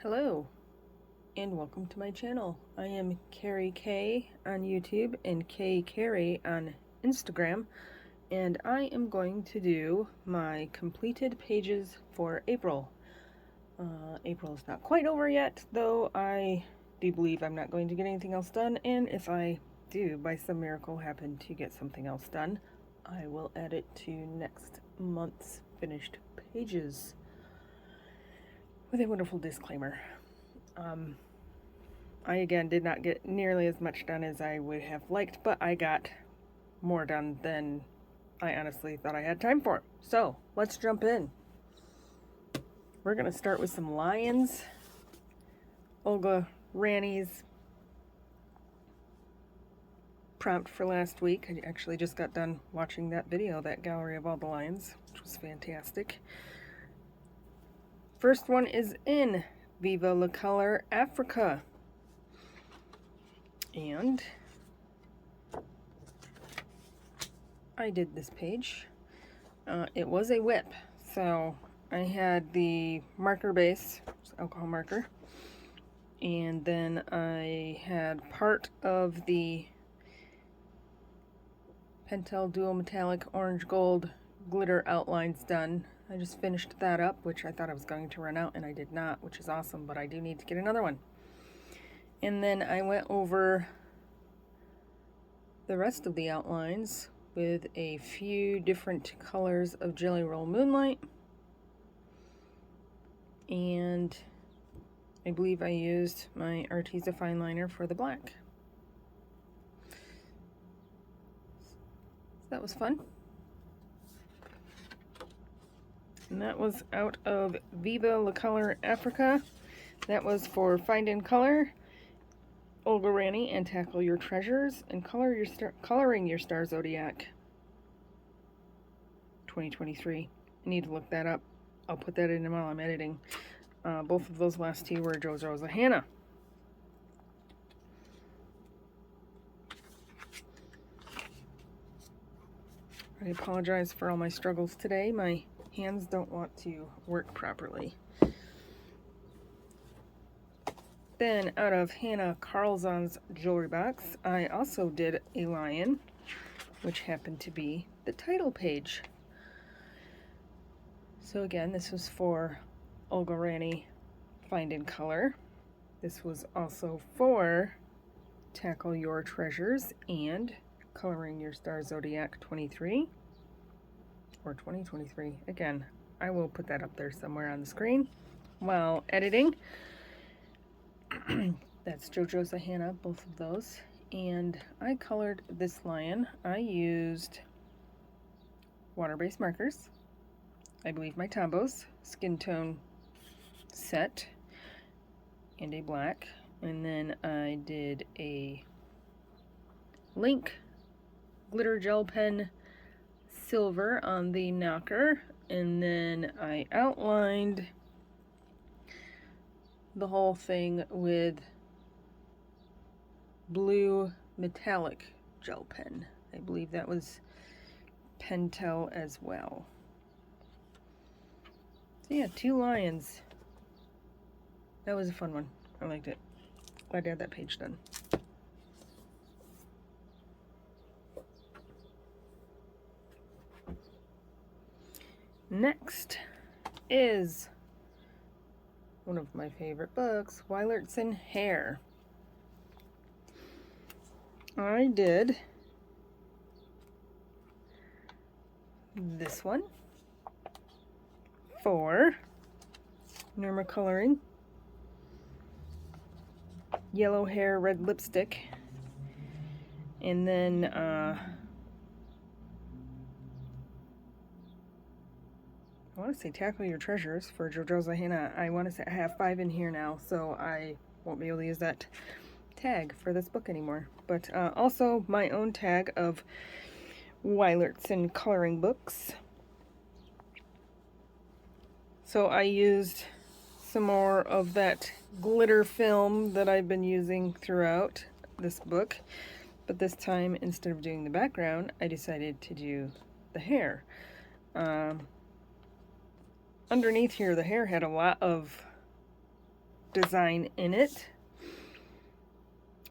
Hello and welcome to my channel. I am Carrie K on YouTube and K Carrie on Instagram, and I am going to do my completed pages for April. April is not quite over yet, though I do believe I'm not going to get anything else done, and if I do by some miracle happen to get something else done, I will add it to next month's finished pages with a wonderful disclaimer. I again did not get nearly as much done as I would have liked, but I got more done than I honestly thought I had time for. So let's jump in. We're going to start with some lions. Olga Rani's prompt for last week. I actually just got done watching that video, that gallery of all the lions, which was fantastic. First one is in Viva La Color Africa. And I did this page. It was a whip, so I had the marker base, alcohol marker, and then I had part of the Pentel Dual Metallic Orange Gold glitter outlines done. I just finished that up, which I thought I was going to run out, and I did not, which is awesome, but I do need to get another one. And then I went over the rest of the outlines with a few different colors of Jelly Roll Moonlight. And I believe I used my Arteza fine liner for the black. So that was fun. And that was out of Viva La Color Africa. That was for Find in Color, Olga Rani, and Tackle Your Treasures, and Coloring Your Star Zodiac 2023. I need to look that up. I'll put that in while I'm editing. Both of those last two were Joe's Hannah. I apologize for all my struggles today. My hands don't want to work properly. Then, out of Hannah Carlson's jewelry box, I also did a lion, which happened to be the title page. So again, this was for Olga Rani Find in Color. This was also for Tackle Your Treasures and Coloring Your Star Zodiac 23 or 2023. Again, I will put that up there somewhere on the screen while editing. That's JoJo's Hannah, both of those. And I colored this lion. I used water-based markers. I believe my Tombows skin tone set and a black. And then I did a Link glitter gel pen silver on the knocker. And then I outlined the whole thing with blue metallic gel pen. I believe that was Pentel as well. So yeah, two lions. That was a fun one. I liked it. Glad to have that page done. Next is one of my favorite books, Weilertson Hair. I did this one for Norma Coloring, yellow hair, red lipstick, and then I want to say Tackle Your Treasures for JoJo's Hannah. I want to say I have 5 in here now, so I won't be able to use that tag for this book anymore. But also my own tag of Weilertson coloring books. So I used some more of that glitter film that I've been using throughout this book, but this time instead of doing the background, I decided to do the hair. Underneath here, the hair had a lot of design in it.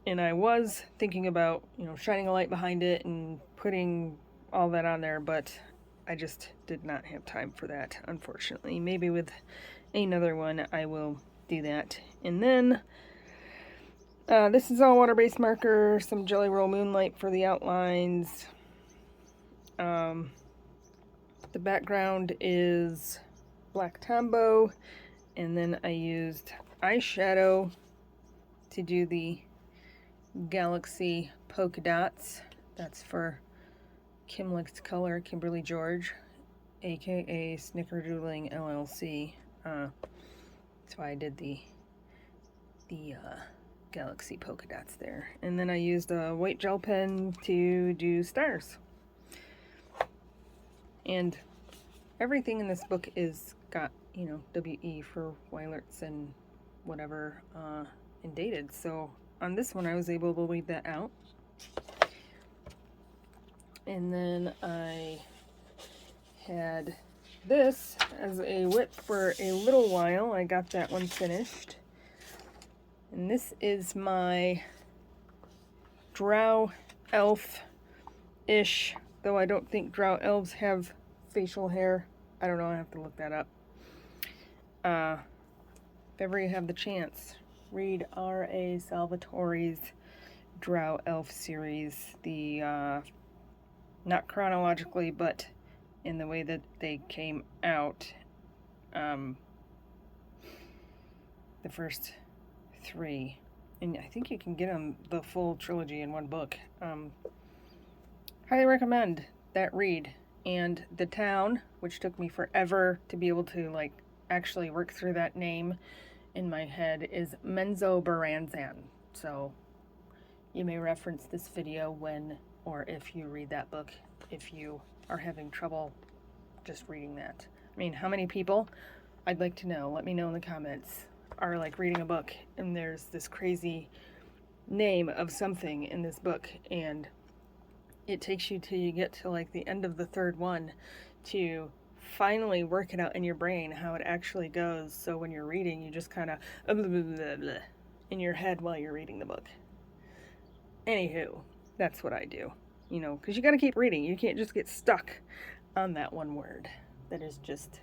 And I was thinking about, shining a light behind it and putting all that on there, but I just did not have time for that, unfortunately. Maybe with another one I will do that. And then this is all water-based marker, some Jelly Roll Moonlight for the outlines. The background is black Tombow, and then I used eyeshadow to do the galaxy polka dots. That's for Kim Likes Color, Kimberly George, aka Snickerdoodling LLC. That's why I did the galaxy polka dots there. And then I used a white gel pen to do stars. And everything in this book is got, WE for Weilerts and whatever, and dated. So on this one I was able to leave that out. And then I had this as a whip for a little while. I got that one finished. And this is my Drow elf-ish, though I don't think Drow elves have facial hair. I don't know, I have to look that up. If ever you have the chance, read R.A. Salvatore's Drow elf series. The, not chronologically, but in the way that they came out. The first 3. And I think you can get them the full trilogy in one book. Highly recommend that read. And The Town, which took me forever to be able to actually work through that name in my head, is Menzoberranzan. So you may reference this video when or if you read that book, if you are having trouble just reading that. I mean, how many people, I'd like to know, let me know in the comments, are reading a book and there's this crazy name of something in this book and it takes you till you get to the end of the 3rd one to finally work it out in your brain how it actually goes, so when you're reading you just kind of in your head while you're reading the book. Anywho, that's what I do, because you got to keep reading. You can't just get stuck on that one word. That is just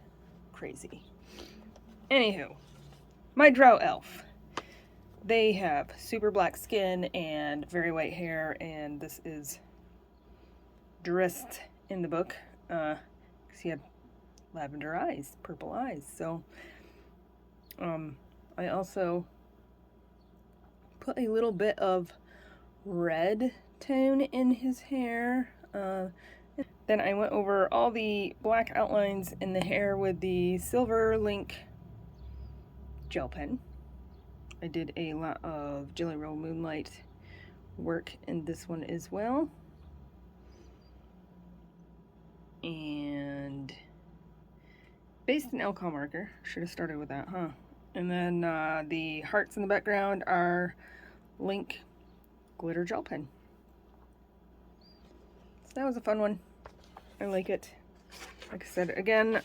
crazy. Anywho, my Drow elf. They have super black skin and very white hair, and this is dressed in the book because he had lavender eyes, purple eyes. So I also put a little bit of red tone in his hair. Then I went over all the black outlines in the hair with the Silver Link gel pen. I did a lot of Jelly Roll Moonlight work in this one as well. And based in alcohol marker. Should have started with that, huh? And then the hearts in the background are Link glitter gel pen. So that was a fun one. I like it. Like I said, again,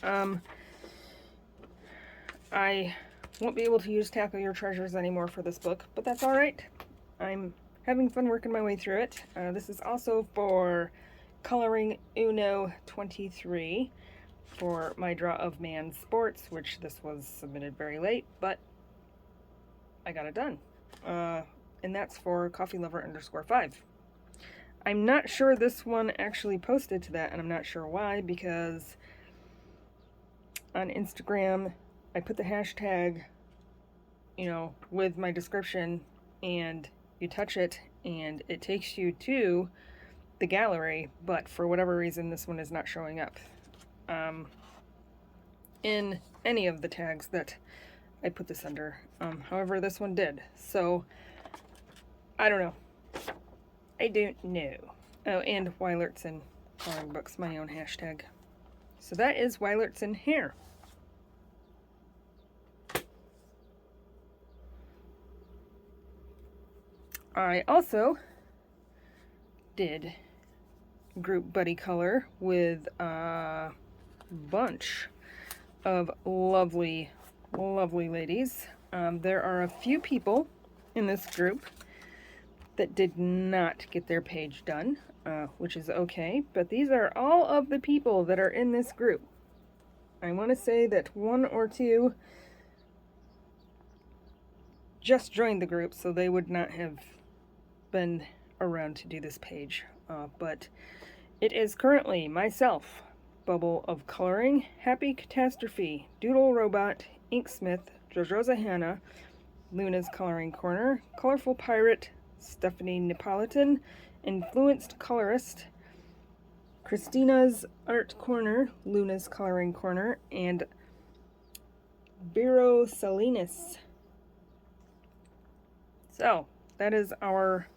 I won't be able to use Tackle Your Treasures anymore for this book, but that's alright. I'm having fun working my way through it. This is also for Coloring Uno 23 for my Draw of Man Sports, which this was submitted very late, but I got it done. And that's for Coffee Lover _5. I'm not sure this one actually posted to that, and I'm not sure why, because on Instagram I put the hashtag, with my description, and you touch it and it takes you to the gallery, but for whatever reason this one is not showing up in any of the tags that I put this under. However, this one did, so I don't know. I don't know. Oh, and Weilertson coloring books, my own hashtag. So that is Weilertson hair. I also did group buddy color with a bunch of lovely lovely ladies. There are a few people in this group that did not get their page done, which is okay, but these are all of the people that are in this group. I want to say that one or two just joined the group, so they would not have been around to do this page, but it is currently myself, Bubble of Coloring, Happy Catastrophe, Doodle Robot, Inksmith, JoJo's Hannah, Luna's Coloring Corner, Colorful Pirate, Stephanie Neapolitan, Influenced Colorist, Christina's Art Corner, Luna's Coloring Corner, and Biro Salinas. So, that is our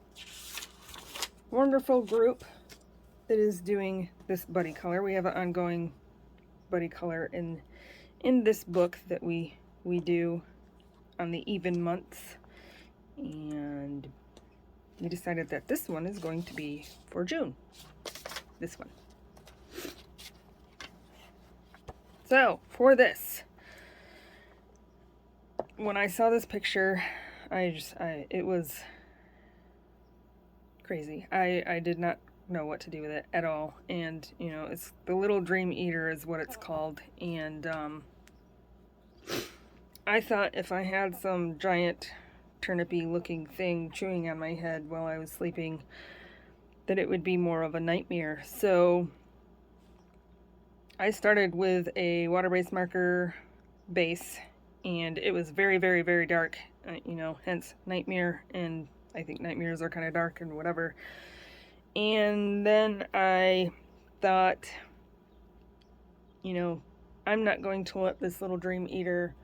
wonderful group that is doing this buddy color. We have an ongoing buddy color in this book that we do on the even months, and we decided that this one is going to be for June. This one. So, for this, when I saw this picture, it was crazy. I did not know what to do with it at all, and you know, it's the Little Dream Eater is what it's called, and I thought if I had some giant turnipy looking thing chewing on my head while I was sleeping, that it would be more of a nightmare. So I started with a water-based marker base, and it was very, very, very dark, you know, hence nightmare, and I think nightmares are kind of dark and whatever. And then I thought, you know, I'm not going to let this Little Dream Eater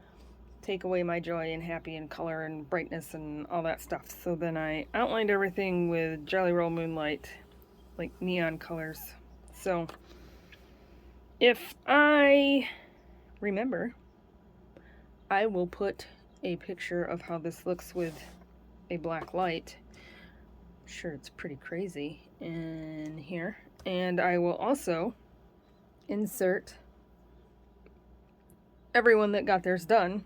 take away my joy and happy and color and brightness and all that stuff. So then I outlined everything with Jolly Roll Moonlight, like neon colors. So if I remember, I will put a picture of how this looks with a black light. I'm sure it's pretty crazy in here. And I will also insert everyone that got theirs done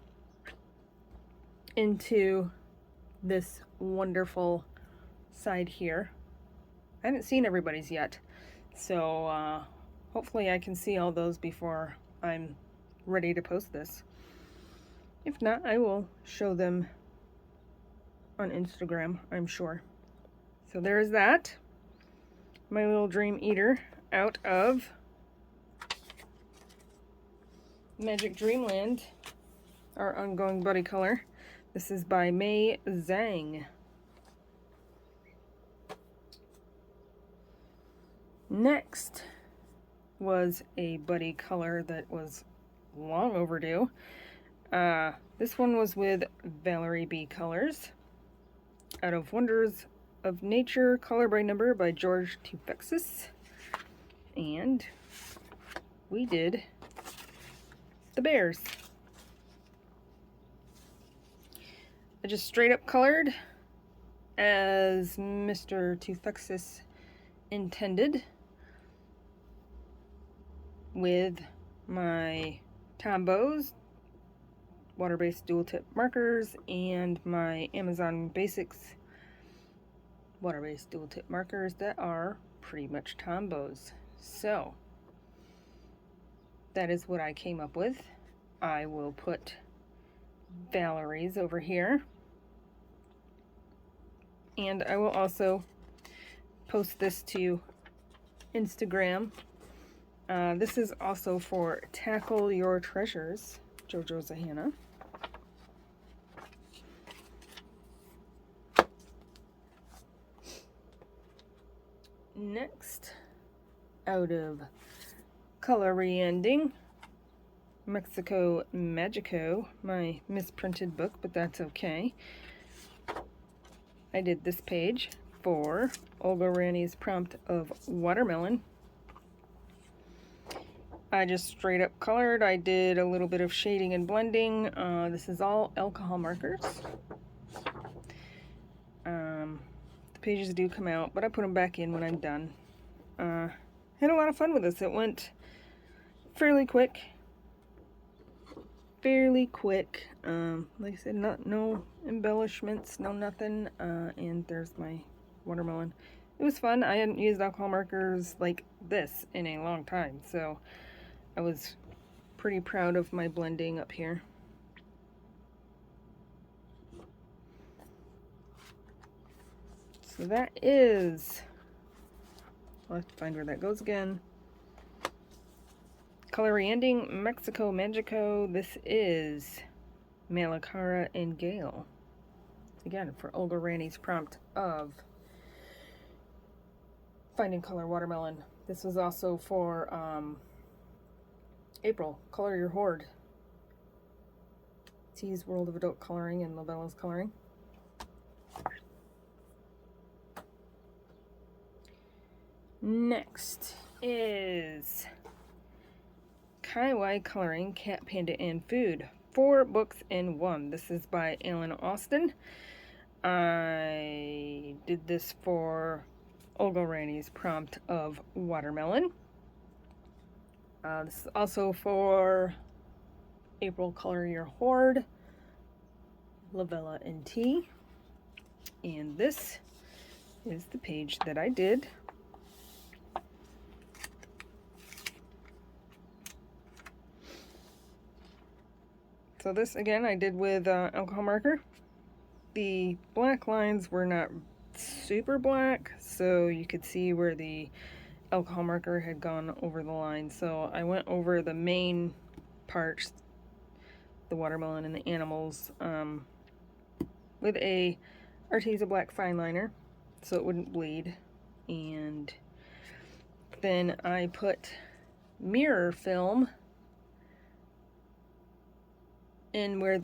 into this wonderful side here. I haven't seen everybody's yet, so hopefully I can see all those before I'm ready to post this. If not, I will show them on Instagram, I'm sure. So there's that. My Little Dream Eater out of Magic Dreamland, our ongoing buddy color. This is by May Zhang. Next was a buddy color that was long overdue. This one was with Valerie B. Colors out of Wonders of Nature, Color by Number by George Tufexis. And we did the bears. I just straight up colored as Mr. Tufexis intended with my Tombows, water-based dual tip markers, and my Amazon Basics water-based dual tip markers that are pretty much Tombows. So that is what I came up with. I will put Valerie's over here, and I will also post this to Instagram. This is also for Tackle Your Treasures, JoJo's Hannah. Next, out of Colory Ending, Mexico Magico, my misprinted book, but that's okay. I did this page for Olga Rani's prompt of watermelon. I just straight up colored. I did a little bit of shading and blending. This is all alcohol markers. The pages do come out, but I put them back in when I'm done. Had a lot of fun with this. It went fairly quick. fairly quick. Like I said, no embellishments, no nothing. And there's my watermelon. It was fun. I hadn't used alcohol markers like this in a long time, so I was pretty proud of my blending up here. So that is, I'll have to find where that goes again. Colorianding Mexico Magico. This is Malacara and Gale. Again, for Olga Rani's prompt of Finding Color Watermelon. This was also for April, Color Your Horde. T's World of Adult Coloring and Lovella's Coloring. Next is Kaiwai Coloring Cat Panda and Food. 4 books in 1. This is by Alan Austin. I did this for Olga Rani's prompt of watermelon. This is also for April Color Your Horde, Lavella and Tea. And this is the page that I did. So this, again, I did with alcohol marker. The black lines were not super black, so you could see where the alcohol marker had gone over the line. So I went over the main parts, the watermelon and the animals, with a Arteza black fine liner so it wouldn't bleed. And then I put mirror film in where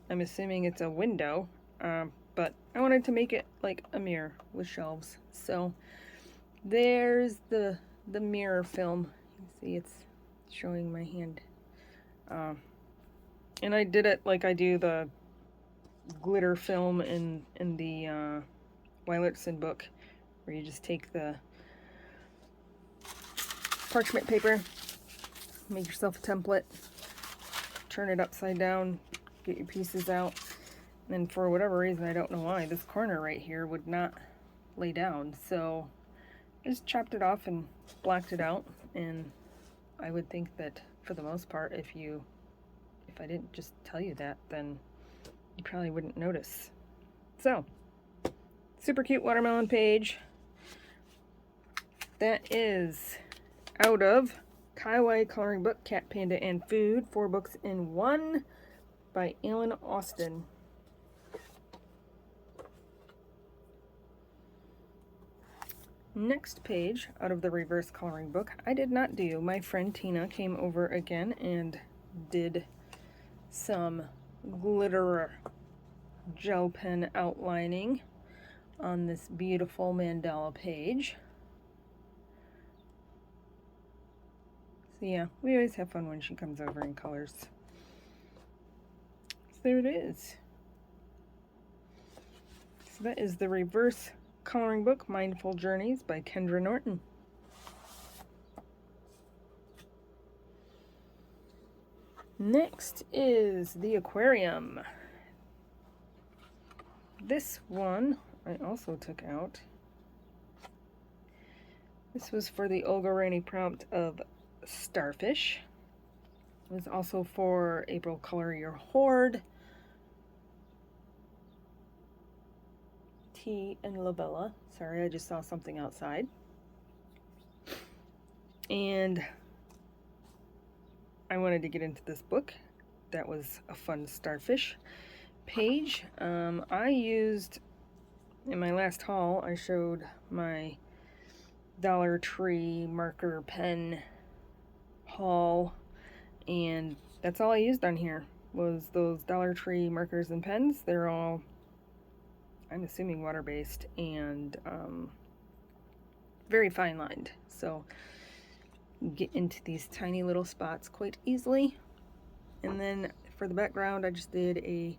I'm assuming it's a window, but I wanted to make it like a mirror with shelves. So there's the mirror film. You see it's showing my hand. And I did it like I do the glitter film in the Weilertson book, where you just take the parchment paper, make yourself a template, turn it upside down, get your pieces out, and then for whatever reason, I don't know why, this corner right here would not lay down, so I just chopped it off and blacked it out. And I would think that for the most part, if I didn't just tell you that, then you probably wouldn't notice. So, super cute watermelon page. That is out of Kaiwai Coloring Book, Cat Panda and Food, 4 books in 1 by Alan Austin. Next page out of the reverse coloring book, I did not do. My friend Tina came over again and did some glitter gel pen outlining on this beautiful mandala page. So yeah, we always have fun when she comes over and colors. So there it is. So that is the reverse coloring book, Mindful Journeys by Kendra Norton. Next is the Aquarium. This one I also took out. This was for the Olga Rani prompt of Starfish. It was also for April Color Your Horde, Tea and Lavella. Sorry, I just saw something outside. And I wanted to get into this book. That was a fun Starfish page. I used, in my last haul, I showed my Dollar Tree marker pen haul, and that's all I used on here was those Dollar Tree markers and pens. They're all, I'm assuming, water-based and very fine lined, so you get into these tiny little spots quite easily. And then for the background, I just did a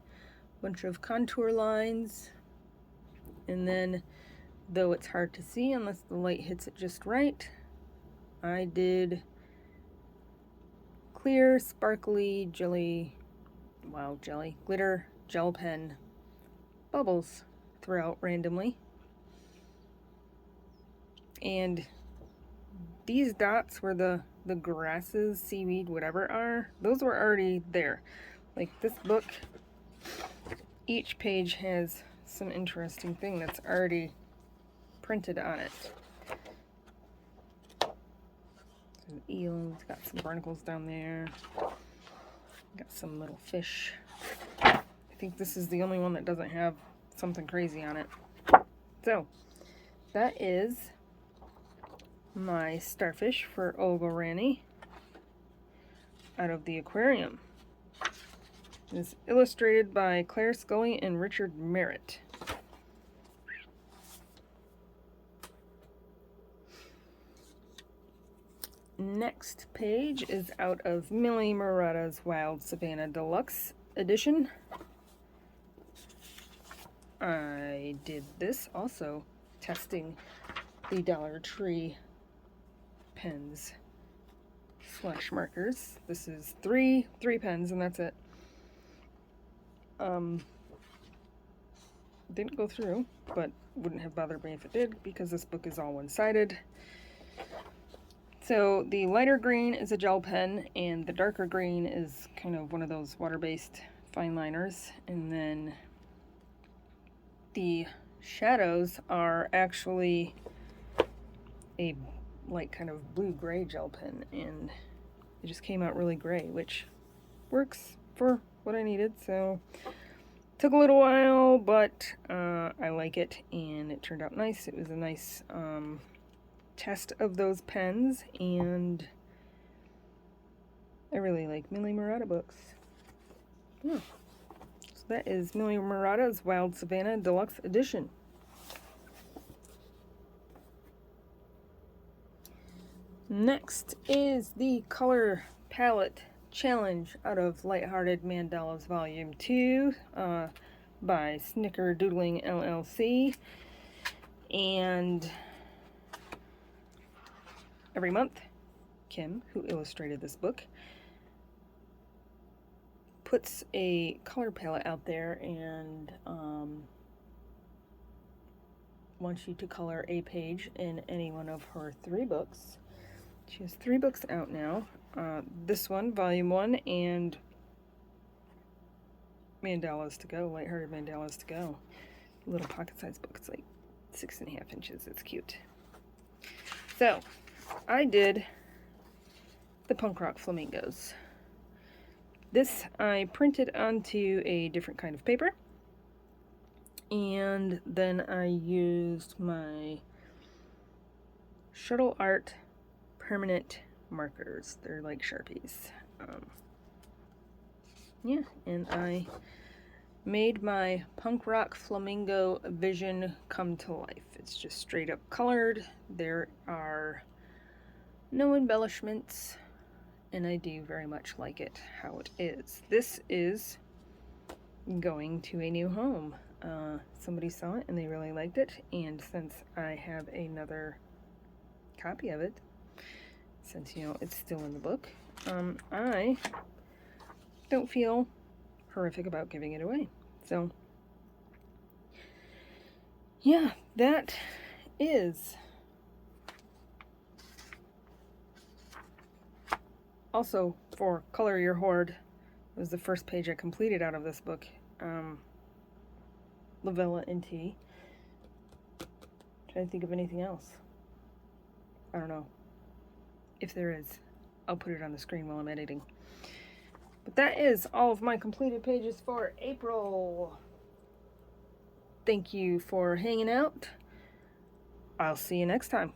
bunch of contour lines, and then, though it's hard to see unless the light hits it just right, I did clear sparkly jelly wild jelly, glitter gel pen bubbles throughout randomly. And these dots where the grasses, seaweed, whatever are, those were already there. Like this book, each page has some interesting thing that's already printed on it. Some eels, got some barnacles down there. Got some little fish. I think this is the only one that doesn't have something crazy on it. So, that is my starfish for Olga Rani out of the Aquarium. It is illustrated by Claire Scully and Richard Merritt. Next page is out of Millie Murata's Wild Savannah Deluxe Edition. I did this also testing the Dollar Tree pens / markers. This is three pens and that's it. Didn't go through, but wouldn't have bothered me if it did because this book is all one-sided. So the lighter green is a gel pen and the darker green is kind of one of those water-based fine liners, and then the shadows are actually a light kind of blue-gray gel pen, and it just came out really gray, which works for what I needed. So took a little while, but I like it and it turned out nice. It was a nice test of those pens, and I really like Millie Murata books. Yeah. So that is Millie Murata's Wild Savannah Deluxe Edition. Next is the Color Palette Challenge out of Lighthearted Mandalas Volume 2 by Snickerdoodling LLC. And every month, Kim, who illustrated this book, puts a color palette out there and wants you to color a page in any one of her 3 books. She has 3 books out now. This one, Volume 1, and Mandalas to Go, Lighthearted Mandalas to Go. Little pocket-sized book. It's like 6.5 inches. It's cute. So, I did the punk rock flamingos. This I printed onto a different kind of paper, and then I used my Shuttle Art permanent markers. They're like Sharpies. Yeah, and I made my punk rock flamingo vision come to life. It's just straight up colored. There are no embellishments, and I do very much like it how it is. This is going to a new home. Somebody saw it and they really liked it, and since I have another copy of it, since you know it's still in the book, I don't feel horrific about giving it away. So yeah, that is also for Color Your Hoard. It was the first page I completed out of this book. Lavella and Tea. Trying to think of anything else. I don't know. If there is, I'll put it on the screen while I'm editing. But that is all of my completed pages for April. Thank you for hanging out. I'll see you next time.